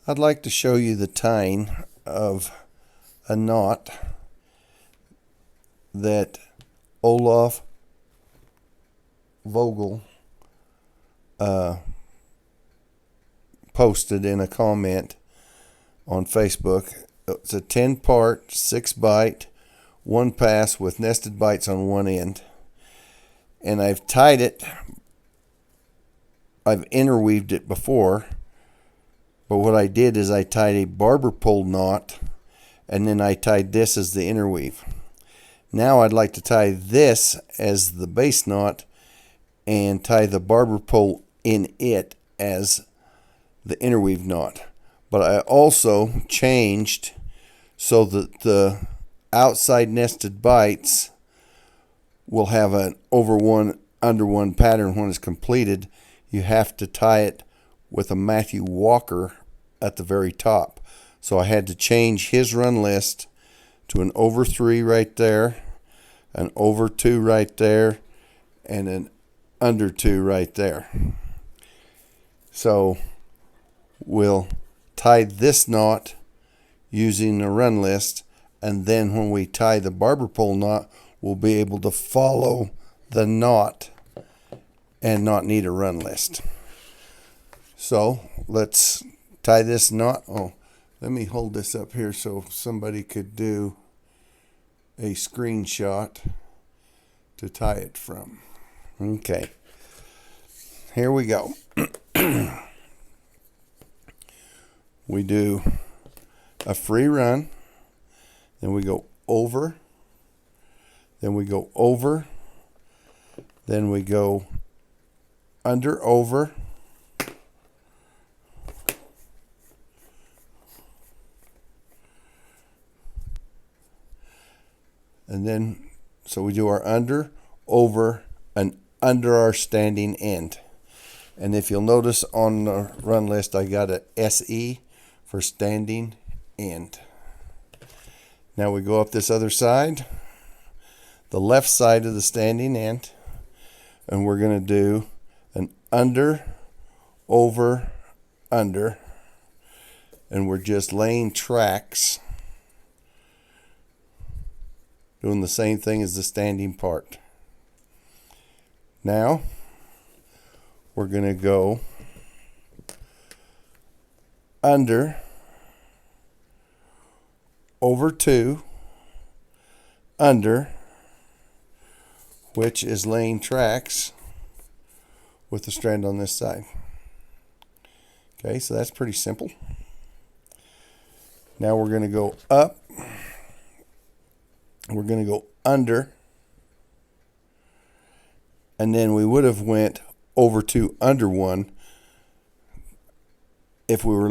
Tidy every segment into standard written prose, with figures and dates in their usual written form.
I'd like to show you the tying of a knot that Olaf Vogel posted in a comment on Facebook. It's a 10-part, 6-bight, 1 pass with nested bights on one end. And I've tied it, I've interweaved it before, but what I did is I tied a barber pole knot, and then I tied this as the interweave. Now I'd like to tie this as the base knot and tie the barber pole in it as the interweave knot. But I also changed so that the outside nested bights will have an over one, under one pattern when it's completed. You have to tie it with a Matthew Walker at the very top. So I had to change his run list to an over 3 right there, an over 2 right there, and an under 2 right there. So we'll tie this knot using the run list, and then when we tie the barber pole knot, we'll be able to follow the knot and not need a run list. So let's tie this knot. Oh, let me hold this up here so somebody could do a screenshot to tie it from. Okay, here we go. We do a free run, then we go over, then we go over, then we go under, over, and then so we do our under, over, and under our standing end. And if you'll notice on the run list, I got a SE for standing end. Now we go up this other side, the left side of the standing end, and we're going to do an under, over, under, and we're just laying tracks, doing the same thing as the standing part. Now we're going to go under, over 2, under, which is laying tracks with the strand on this side. Okay, so that's pretty simple. Now we're going to go up, we're going to go under, and then we would have went over 2, under 1 if we were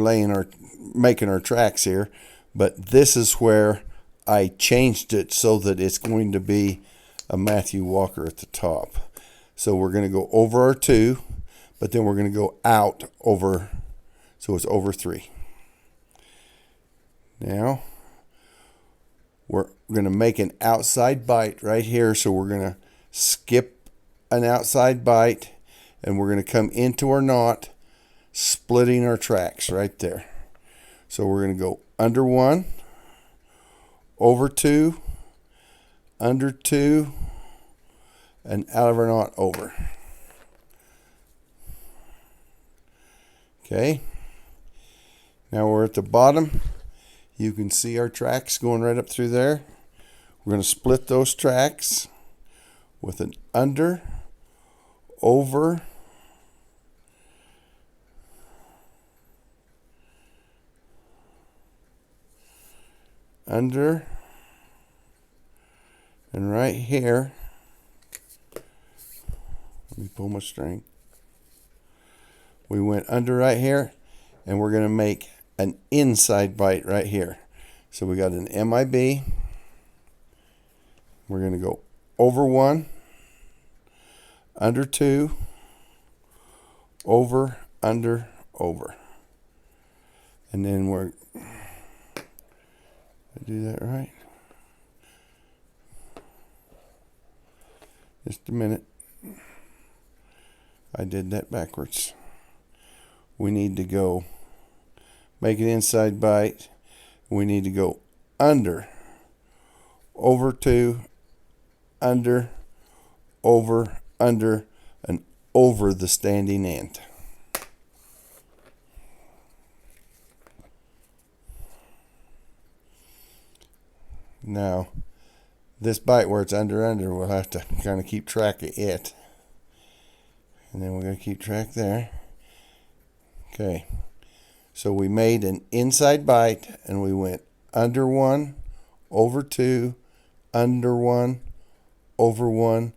making our tracks here, but this is where I changed it so that it's going to be a Matthew Walker at the top. So we're going to go over our 2, but then we're going to go out over, so it's over 3. Now we're going to make an outside bight right here, so we're going to skip an outside bight and we're going to come into our knot, splitting our tracks right there. So we're going to go under 1, over 2, under 2, and out of our knot, over. Okay, now we're at the bottom. You can see our tracks going right up through there. We're going to split those tracks with an under, over, under, and right here, let me pull my string. We went under right here, and we're going to make an inside bight right here. So we got an MIB. We're going to go over 1, under 2, over, under, over. And then we're, did I do that right? Just a minute. I did that backwards. We need to go make an inside bight. We need to go under, over 2, under, over, under, and over the standing end. Now, this bight where it's under, we'll have to kind of keep track of it. And then we're going to keep track there. Okay. So we made an inside bight, and we went under 1, over 2, under 1, over 1,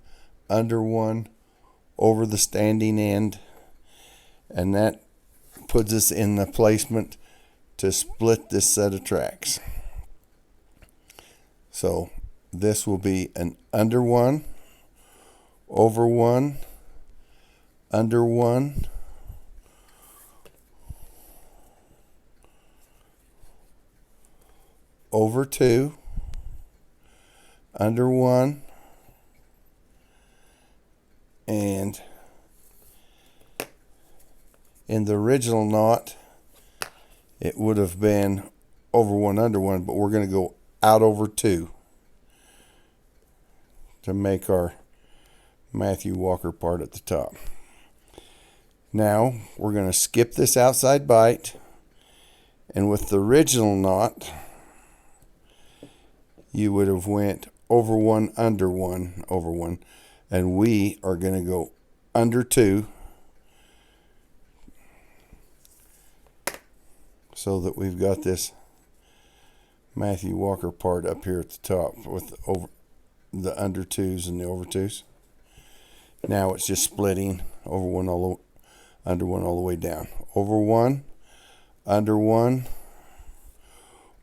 under 1, over the standing end. And that puts us in the placement to split this set of tracks. So this will be an under 1, over 1, under 1, over 2, under 1, and in the original knot it would have been over 1, under 1, but we're going to go out over 2 to make our Matthew Walker part at the top. Now we're going to skip this outside bight, and with the original knot you would have went over 1, under 1, over 1, and we are going to go under 2 so that we've got this Matthew Walker part up here at the top with over the under 2s and the over 2s. Now it's just splitting over 1 all the, under 1 all the way down. Over 1, under 1,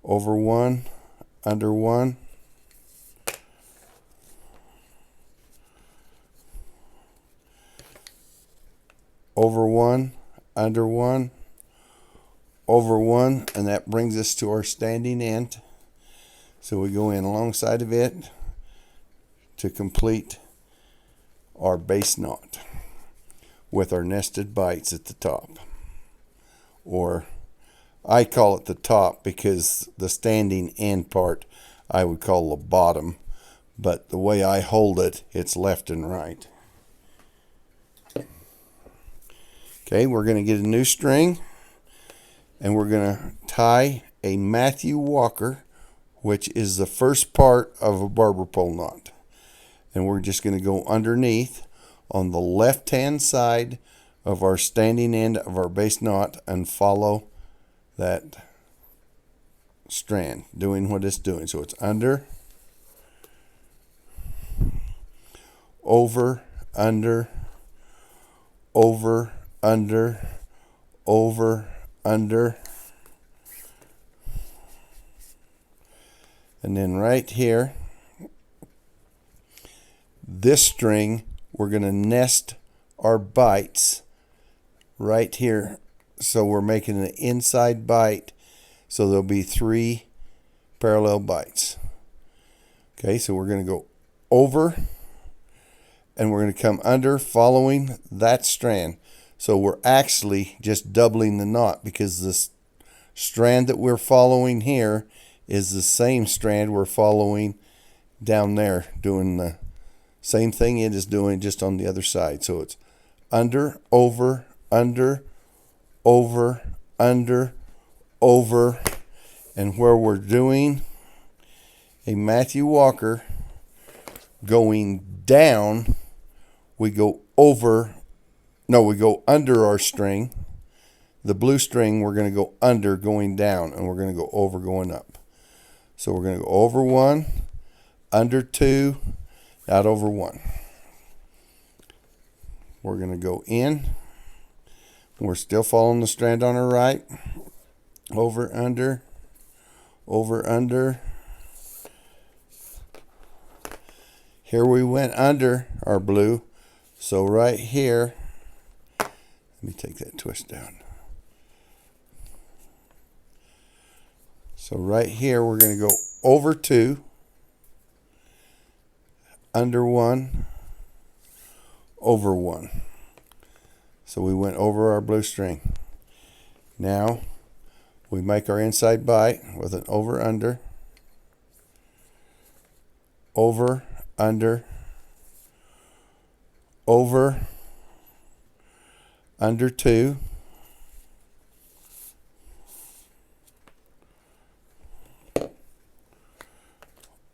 over 1, under 1, over 1, under 1, over 1, and that brings us to our standing end. So we go in alongside of it to complete our base knot with our nested bights at the top. Or I call it the top because the standing end part I would call the bottom, but the way I hold it, it's left and right. Okay, we're going to get a new string, and we're going to tie a Matthew Walker, which is the first part of a barber pole knot. And we're just going to go underneath on the left-hand side of our standing end of our base knot and follow that strand, doing what it's doing. So it's under, over, under, over, under, over, under, and then right here, this string, we're going to nest our bights right here. So we're making an inside bight, so there'll be 3 parallel bights. Okay, so we're going to go over, and we're going to come under following that strand. So we're actually just doubling the knot because this strand that we're following here is the same strand we're following down there, doing the same thing it is doing, just on the other side. So it's under, over, under, over, under, over, and where we're doing a Matthew Walker going down, we go over, no, we go under our string. The blue string, we're going to go under going down, and we're going to go over going up. So we're going to go over 1, under 2, out over 1. We're going to go in. We're still following the strand on our right. Over, under, over, under. Here we went under our blue. So right here, let me take that twist down. So right here, we're going to go over 2, under 1, over 1. So we went over our blue string. Now We make our inside bight with an over, under, over, under, over, under 2,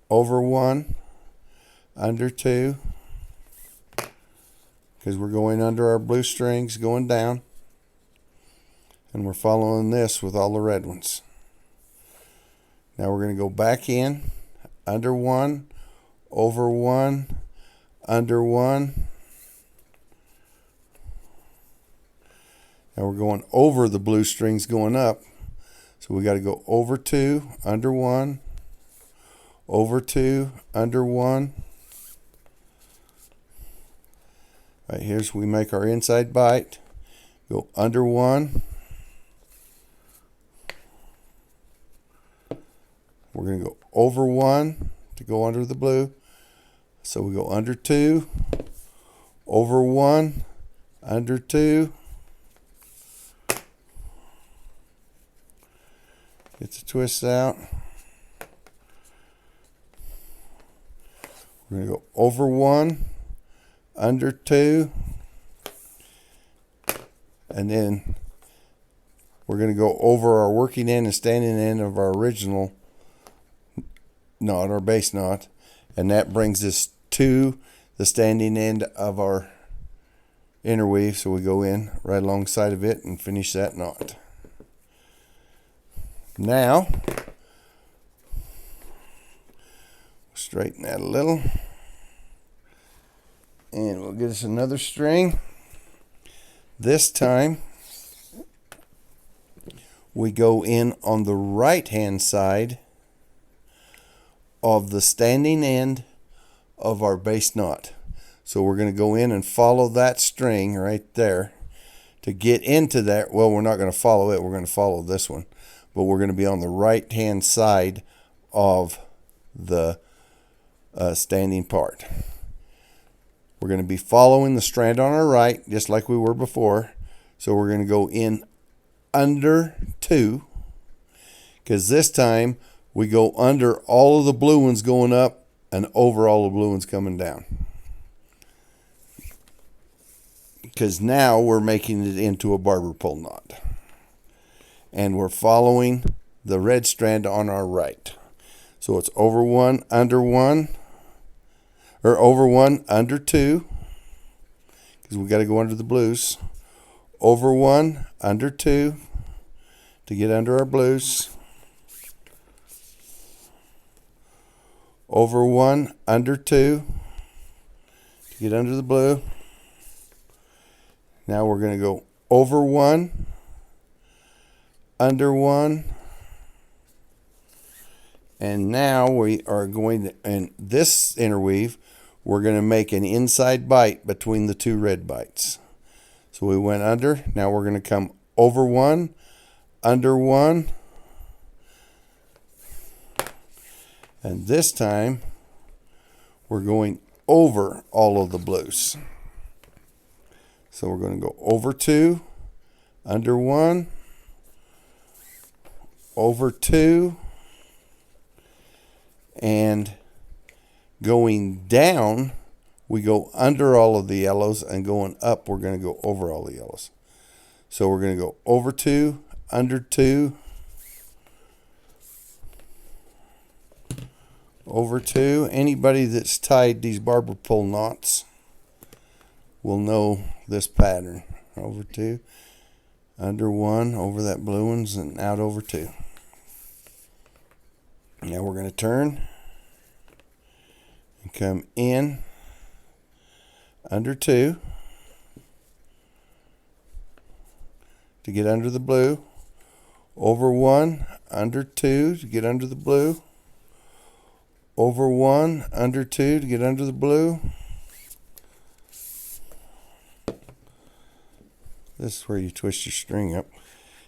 over 1, under 2, because we're going under our blue strings going down, and we're following this with all the red ones. Now we're going to go back in, under 1, over 1, under 1. Now we're going over the blue strings going up, so we got to go over 2, under 1, over 2, under 1. Right, here's we make our inside bight, go under 1. We're going to go over 1 to go under the blue. So we go under 2, over 1, under 2. Get the twist out. We're going to go over 1, under 2, and then we're going to go over our working end and standing end of our original knot, our base knot, and that brings us to the standing end of our interweave. So we go in right alongside of it and finish that knot. Now straighten that a little, and we'll get us another string. This time we go in on the right hand side of the standing end of our base knot. So we're going to go in and follow that string right there to get into that. Well, we're not going to follow it, we're going to follow this one, but we're going to be on the right hand side of the standing part. We're going to be following the strand on our right just like we were before. So we're going to go in under 2, because this time we go under all of the blue ones going up and over all the blue ones coming down, because now we're making it into a barber pole knot, and we're following the red strand on our right. So it's over 1, under 1, or over 1, under 2, because we got to go under the blues. Over 1, under 2 to get under our blues. Over 1, under 2 to get under the blue. Now we're going to go over 1, under 1, and now we are going to, in this interweave, we're going to make an inside bight between the 2 red bights. So we went under, now we're going to come over 1, under 1, and this time we're going over all of the blues. So we're going to go over 2, under 1, over 2, and going down we go under all of the yellows, and going up we're going to go over all the yellows. So we're going to go over 2, under 2, over 2. Anybody that's tied these barber pole knots will know this pattern. Over 2, under 1, over that blue ones, and out over 2. Now we're going to turn and come in under 2 to get under the blue, over 1, under 2 to get under the blue, over 1, under 2 to get under the blue. This is where you twist your string up.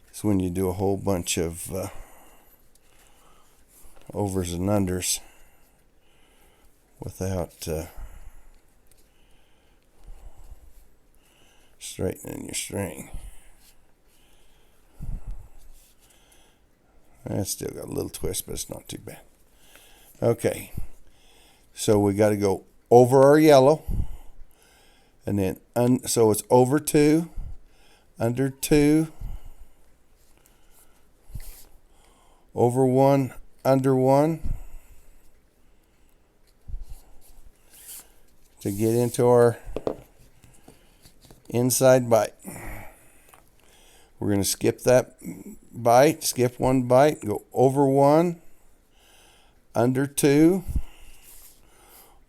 It's when you do a whole bunch of overs and unders without straightening your string. It's still got a little twist, but it's not too bad. Okay, so we got to go over our yellow, and then so it's over 2, under 2, over 1, under 1, to get into our inside bight. We're going to skip that bight, skip 1 bight, go over 1, under 2,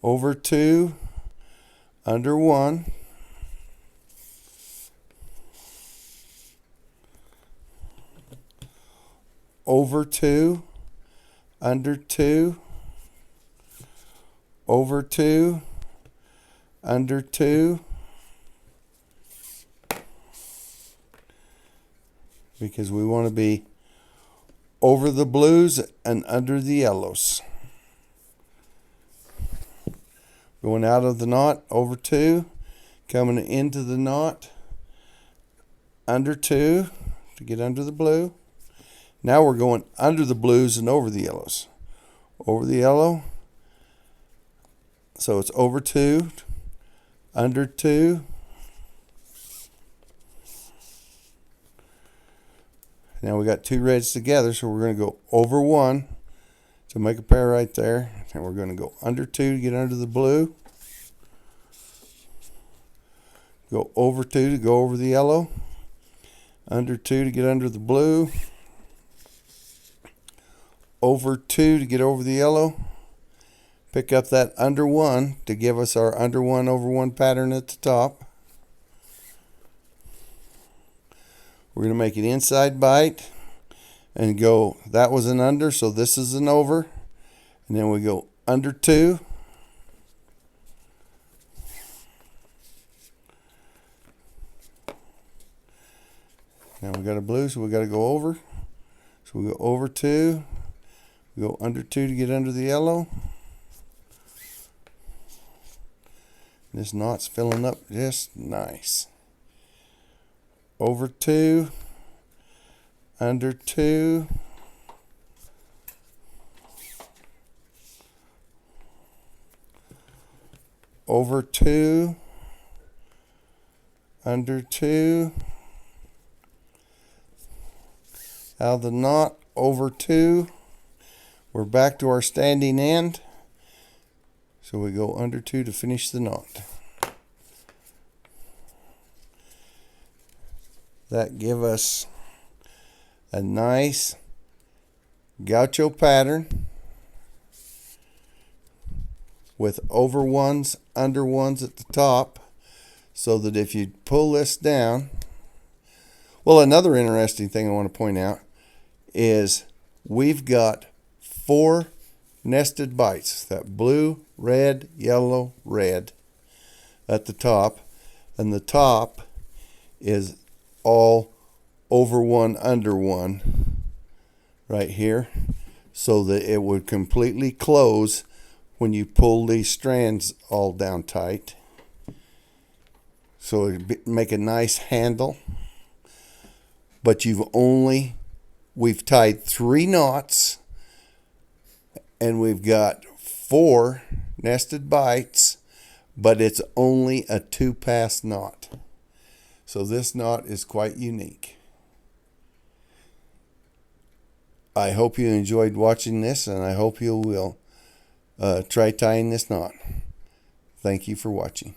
over 2, under 1, over 2, under 2, over 2, under 2, because we want to be over the blues and under the yellows. Going out of the knot, over 2, coming into the knot, under 2 to get under the blue. Now we're going under the blues and over the yellows. Over the yellow, so it's over 2, under 2, now we got 2 reds together, so we're going to go over 1 to make a pair right there, and we're going to go under 2 to get under the blue, go over 2 to go over the yellow, under 2 to get under the blue, over 2 to get over the yellow, pick up that under 1 to give us our under 1 over 1 pattern at the top. We're going to make an inside bight and go, that was an under, so this is an over. And then we go under 2. Now we got a blue, so we got to go over. So we go over 2, we go under 2 to get under the yellow. This knot's filling up just nice. Over 2, under 2, over 2, under 2, out of the knot, over 2, we're back to our standing end, so we go under 2 to finish the knot. That give us a nice gaucho pattern with over ones, under ones at the top, so that if you pull this down, well, another interesting thing I want to point out is we've got 4 nested bights, that blue, red, yellow, red at the top, and the top is all over 1, under 1 right here, so that it would completely close when you pull these strands all down tight. So it'd make a nice handle. But we've tied 3 knots, and we've got 4 nested bights, but it's only a 2-pass knot. So this knot is quite unique. I hope you enjoyed watching this, and I hope you will try tying this knot. Thank you for watching.